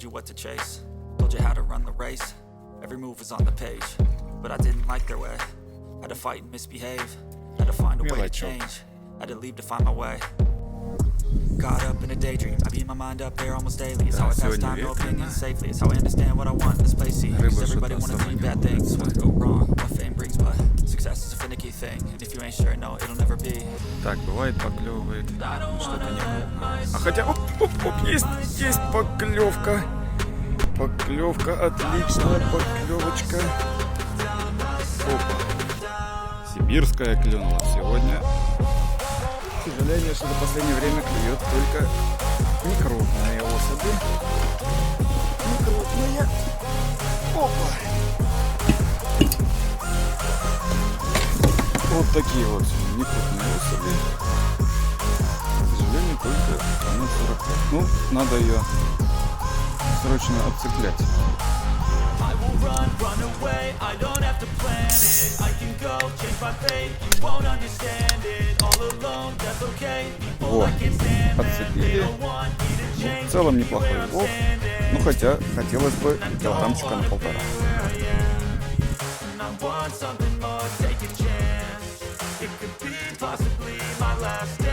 told you what to chase, told you how to run the race. Every move was on the page, but I didn't like their way. Had to fight and misbehave, had to find a way to change, had to leave to find my way. Caught up in a daydream, I beat my mind up there almost daily. It's how I pass time, no opinions safely. It's how I understand what I want in this place. See, cause everybody wanna do bad things. What go wrong, what fame brings, but success is a finicky thing. And if you ain't sure, no, it'll never be. Так, бывает, поклевывает. Что-то не крупное. А хотя, оп, есть поклевка. Поклевка, отличная поклевочка. Опа. Сибирская клюнула сегодня. К сожалению, что за последнее время клюет только некрупные особи. Некрупные. Опа. Вот такие вот некрупные особи. К сожалению, только она 45. Ну, надо ее срочно отцеплять. Во, отцепили. Ну, в целом неплохой улов. Ну, хотя хотелось бы килограммчика на 1,5. Possibly my last day.